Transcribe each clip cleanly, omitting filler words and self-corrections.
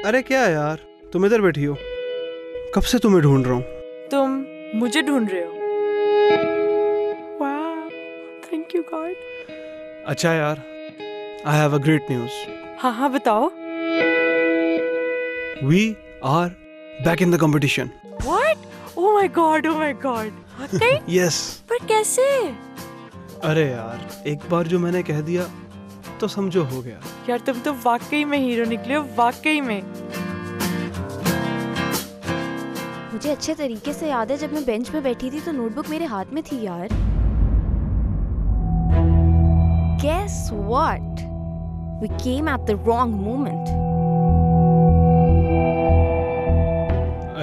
अरे क्या यार, तुम इधर बैठी हो? कब से तुम्हें ढूंढ रहा हूँ। तुम मुझे ढूंढ रहे हो? वाह, थैंक यू गॉड। अच्छा यार, I have a great news. हाँ हाँ बताओ। We are back in the competition. What? Oh my god, oh my god. वाकई? यस। पर कैसे? अरे यार, एक बार जो मैंने कह दिया तो समझो हो गया। यार तुम तो वाकई में हीरो निकले हो, वाकई में। मुझे अच्छे तरीके से याद है, जब मैं बेंच पे बैठी थी तो नोटबुक मेरे हाथ में थी यार। Guess what? We came at the wrong moment.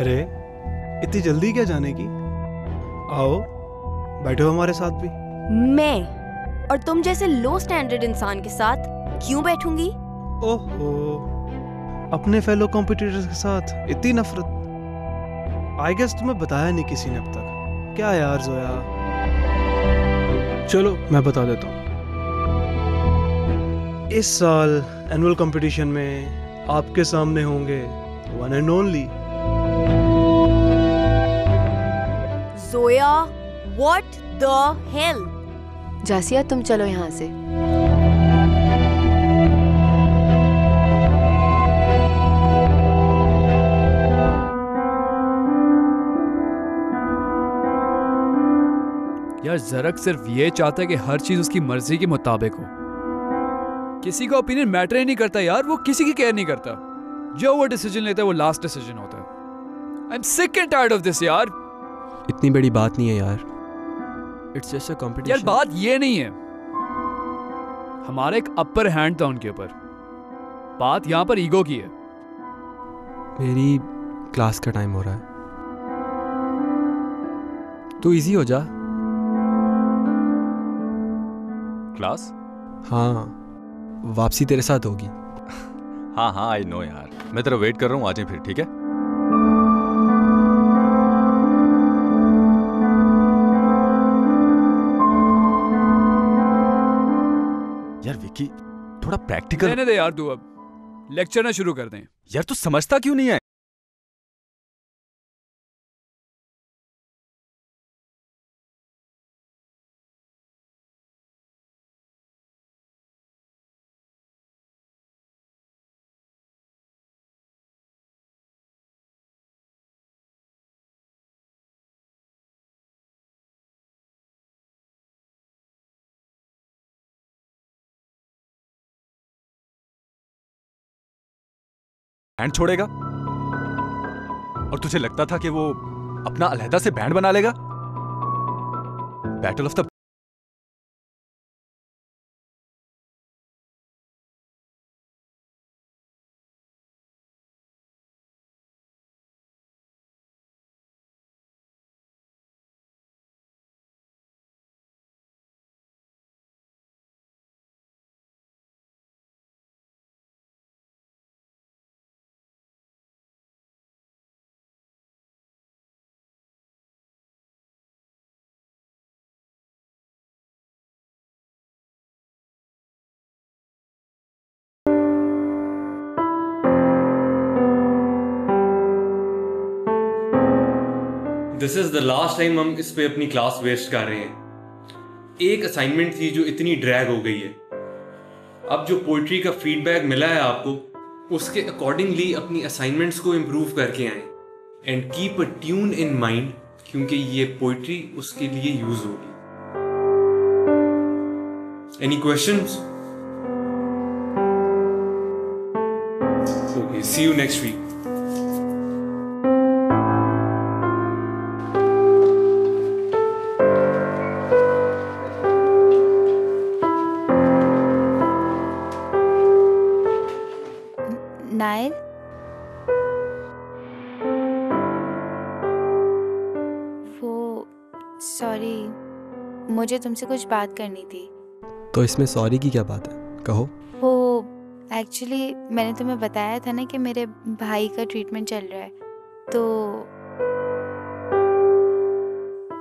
अरे इतनी जल्दी क्या जाने की? आओ बैठो हमारे साथ भी। मैं और तुम जैसे लो स्टैंडर्ड इंसान के साथ क्यों बैठूंगी? ओहो, अपने फेलो कॉम्पिटिटर्स के साथ इतनी नफरत। आई गेस तुम्हें बताया नहीं किसी ने अब तक। क्या यार जोया, चलो मैं बता देता हूँ। इस साल एनुअल कंपटीशन में आपके सामने होंगे one and only Zoya. What the hell? Jasia तुम चलो यहाँ से। यार जरक सिर्फ ये चाहता है कि हर चीज उसकी मर्जी के मुताबिक हो। किसी का ओपिनियन मैटर ही नहीं करता यार, वो किसी की केयर नहीं करता। जो वो डिसीजन लेता है वो लास्ट डिसीजन होता है। I am sick and tired of this यार। इतनी बड़ी बात नहीं है यार, इट्स जस्ट अ कंपटीशन। यार बात ये नहीं है, हमारा एक अपर हैंड था उनके ऊपर। बात यहाँ पर ईगो की है। मेरी क्लास का टाइम हो रहा है, तू इजी हो जा। क्लास? हाँ, वापसी तेरे साथ होगी। हाँ हाँ आई नो यार, मैं तेरा वेट कर रहा हूँ, आ जाए फिर। ठीक है यार। विकी थोड़ा प्रैक्टिकल रहने दे यार, तू अब लेक्चर ना शुरू कर दें। यार तू समझता क्यों नहीं है? बैंड छोड़ेगा और तुझे लगता था कि वो अपना अलहदा से बैंड बना लेगा? Battle of the this is the last time हम इस पे अपनी क्लास वेस्ट कर रहे हैं। एक असाइनमेंट थी जो इतनी ड्रैग हो गई है। अब जो पोइट्री का फीडबैक मिला है आपको, उसके अकॉर्डिंगली अपनी असाइनमेंट्स को इम्प्रूव करके आए and keep a tune in mind, क्योंकि ये पोइट्री उसके लिए यूज होगी। Any questions? Okay, see you next week. नाइल, वो सॉरी, मुझे तुमसे कुछ बात करनी थी। तो इसमें सॉरी की क्या बात है, कहो। वो एक्चुअली मैंने तुम्हें बताया था ना कि मेरे भाई का ट्रीटमेंट चल रहा है, तो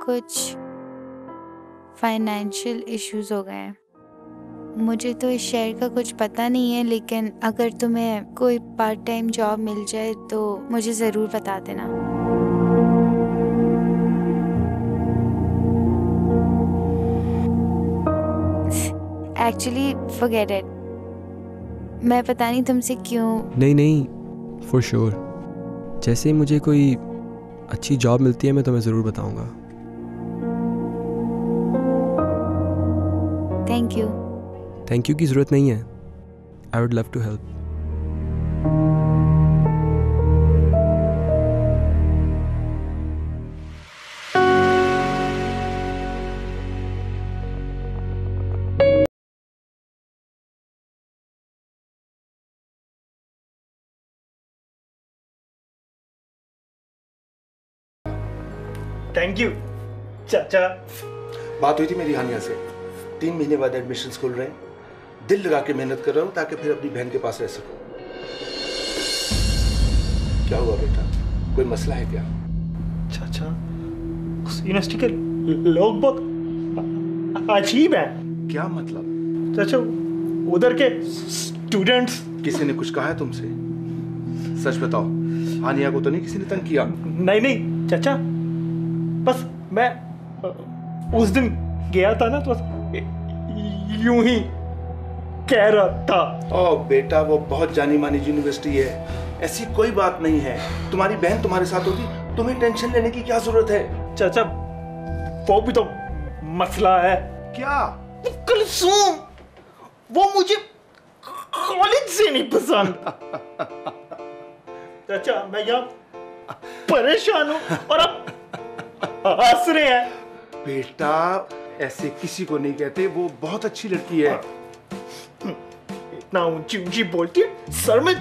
कुछ फाइनेंशियल इश्यूज हो गए हैं। मुझे तो इस शहर का कुछ पता नहीं है, लेकिन अगर तुम्हें कोई पार्ट टाइम जॉब मिल जाए तो मुझे ज़रूर बता देना। Actually forget it. मैं पता नहीं तुमसे क्यों। नहीं नहीं, फॉर श्योर। जैसे ही मुझे कोई अच्छी जॉब मिलती है मैं तुम्हें ज़रूर बताऊंगा। Thank you. थैंक यू की ज़रूरत नहीं है। I would love to help. Thank you चाचा। बात हुई थी मेरी हानिया से। 3 महीने बाद एडमिशन खुल रहे हैं। दिल लगा के मेहनत कर रहा हूँ ताकि फिर अपनी बहन के पास रह सकूं। क्या हुआ बेटा, कोई मसला है क्या? चाचा, उस यूनिवर्सिटी के लोग बहुत अजीब हैं। क्या मतलब? चाचा, उधर के स्टूडेंट्स। किसी ने कुछ कहा है तुमसे? सच बताओ, हानिया को तो नहीं किसी ने तंग किया? नहीं नहीं चाचा, बस मैं उस दिन गया था ना तो यूं ही कह रहा था। ओ बेटा, वो बहुत जानी मानी यूनिवर्सिटी है, ऐसी कोई बात नहीं है। तुम्हारी बहन तुम्हारे साथ होती, तुम्हें टेंशन लेने की क्या जरूरत है? चाचा, वो भी तो मसला है। क्या? कुलसूम, वो मुझे कॉलेज से नहीं पसंद। चाचा, मैं यहाँ परेशान हूँ और आप हंस रहे हैं। बेटा, ऐसे किसी को नहीं कहते, वो बहुत अच्छी लड़की है। इतना ऊंची ऊंची बोलती है, सर में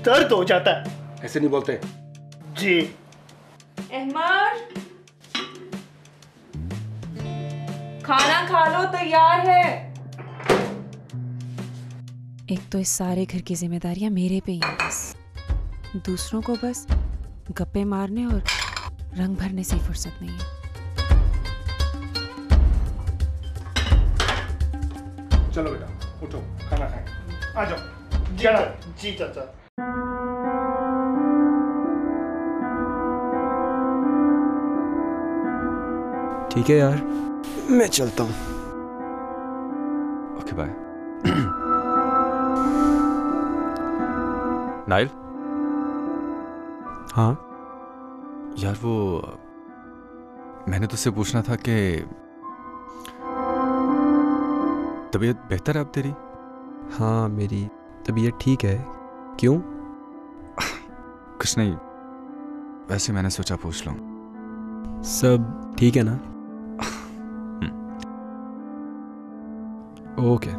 दर्द हो जाता है। ऐसे नहीं बोलते जी। अहमद, खाना खा लो, तैयार है। एक तो इस सारे घर की जिम्मेदारियां मेरे पे ही हैं, बस दूसरों को बस गप्पे मारने और रंग भरने से फुर्सत नहीं है। चलो बेटा, उठो, खाना खाएं। आ जाओ। जी चाचा। ठीक है यार, मैं चलता हूँ। Okay bye. नाइल। हाँ यार, वो मैंने तुझसे पूछना था कि तबीयत बेहतर है अब तेरी? हाँ, मेरी तबीयत ठीक है। क्यों? कुछ नहीं, वैसे मैंने सोचा पूछ लूं। सब ठीक है ना? ओके।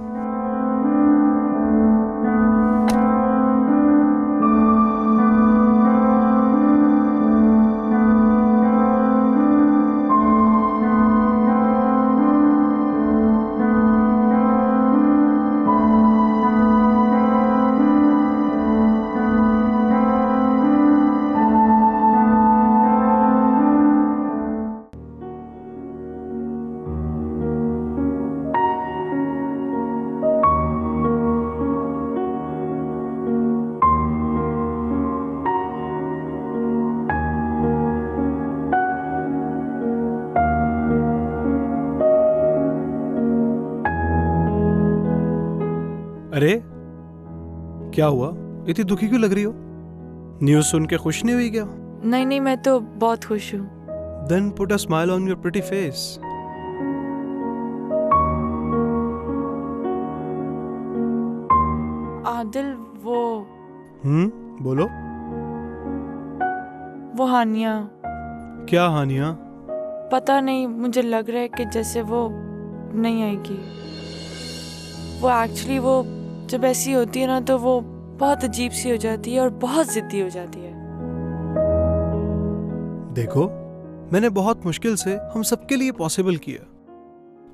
अरे क्या हुआ, इतनी दुखी क्यों लग रही हो? न्यूज़ सुन के खुश नहीं हुई क्या? नहीं नहीं, मैं तो बहुत खुश हूँ। Then put a smile on your pretty face. Adil, वो बोलो। वो हानिया। क्या हानिया? पता नहीं, मुझे लग रहा है कि जैसे वो नहीं आएगी। वो एक्चुअली वो जब ऐसी होती है ना तो वो बहुत अजीब सी हो जाती है और बहुत जिद्दी हो जाती है। देखो, मैंने बहुत मुश्किल से हम सबके लिए पॉसिबल किया,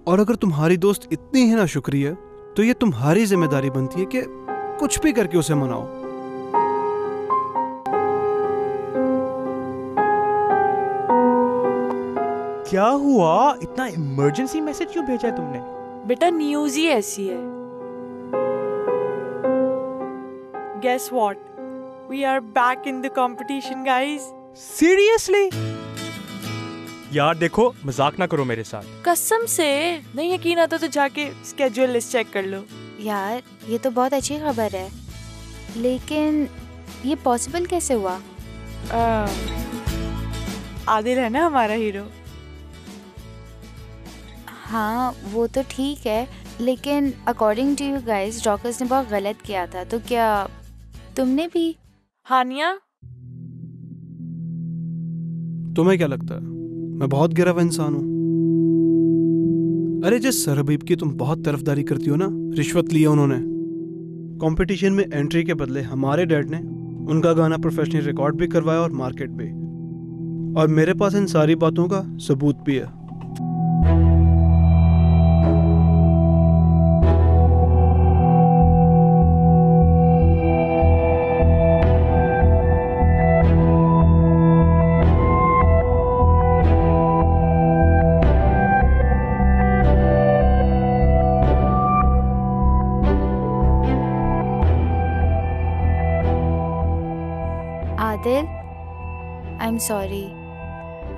और अगर तुम्हारी दोस्त इतनी है ना शुक्रिया, तो ये तुम्हारी जिम्मेदारी बनती है कि कुछ भी करके उसे मनाओ। क्या हुआ? इतना इमरजेंसी मैसेज क्यों भेजा है तुमने? बेटा, न्यूज़ ही ऐसी है। guess what? We are back in the competition, guys. Seriously? यार देखो, मजाक ना करो मेरे साथ। कसम से नहीं यकीन आता तो जाके स्केड्यूल लिस्ट चेक कर लो। यार ये तो बहुत अच्छी खबर है, लेकिन ये पॉसिबल कैसे हुआ? आदिल है ना हमारा हीरो। हाँ वो तो ठीक है, लेकिन according to you guys doctors ने बहुत गलत किया था, तो क्या तुमने भी? हानिया, तुम्हें क्या लगता है मैं बहुत गिरा हुआ इंसान हूं? अरे जिस सर हबीब की तुम बहुत तरफदारी करती हो ना, रिश्वत लिया उन्होंने। कंपटीशन में एंट्री के बदले हमारे डैड ने उनका गाना प्रोफेशनल रिकॉर्ड भी करवाया और मार्केट भी। और मेरे पास इन सारी बातों का सबूत भी है। Adil, I am sorry.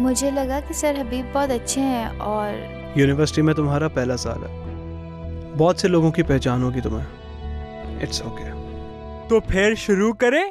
मुझे लगा कि सर हबीब बहुत अच्छे हैं और यूनिवर्सिटी में तुम्हारा पहला साल है, बहुत से लोगों की पहचान होगी तुम्हें। It's okay. तो फिर शुरू करें?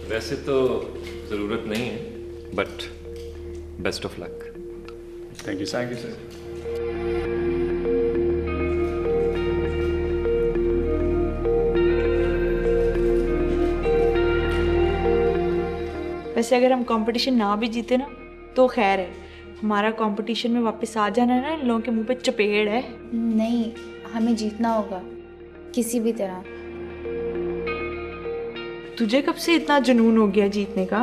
वैसे तो ज़रूरत नहीं है, but best of luck. Thank you sir. वैसे अगर हम कंपटीशन ना भी जीते ना तो खैर है, हमारा कंपटीशन में वापस आ जाना ना इन लोगों के मुंह पे चपेड़ है। नहीं, हमें जीतना होगा किसी भी तरह। तुझे कब से इतना जुनून हो गया जीतने का?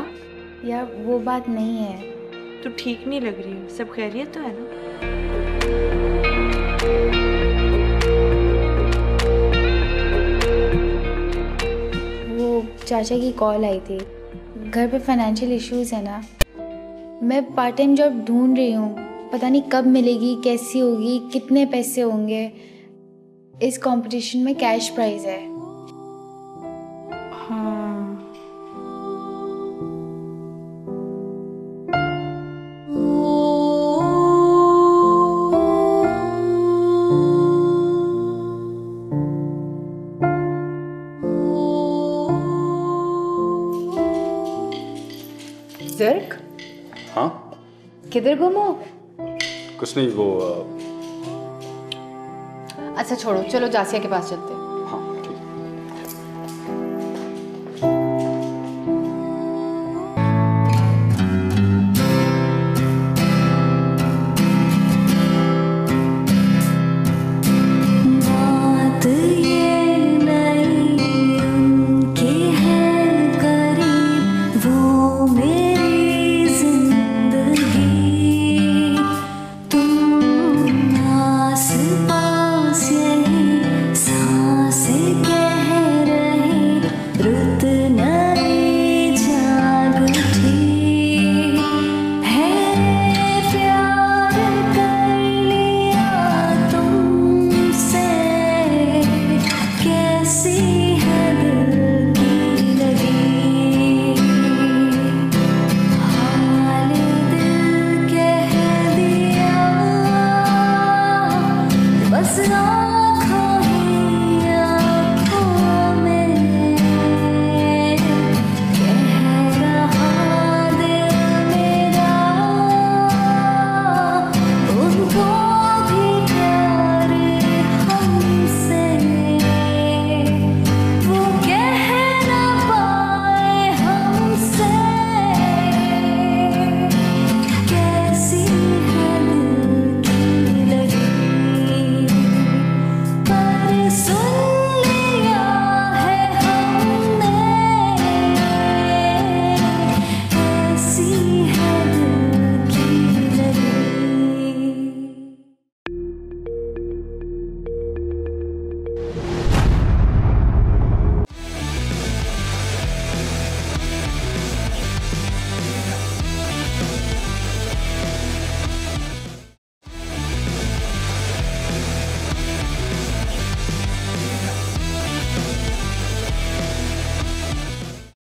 यार वो बात नहीं है। तू ठीक नहीं लग रही है। सब खैरियत तो है ना? वो चाचा की कॉल आई थी, घर पे फाइनेंशियल इश्यूज है ना। मैं पार्ट टाइम जॉब ढूंढ रही हूँ, पता नहीं कब मिलेगी, कैसी होगी, कितने पैसे होंगे। इस कंपटीशन में कैश प्राइज है। हाँ। जर्क, हाँ किधर गुम हो? कुछ नहीं, वो अच्छा छोड़ो, चलो जासिया के पास चलते हैं।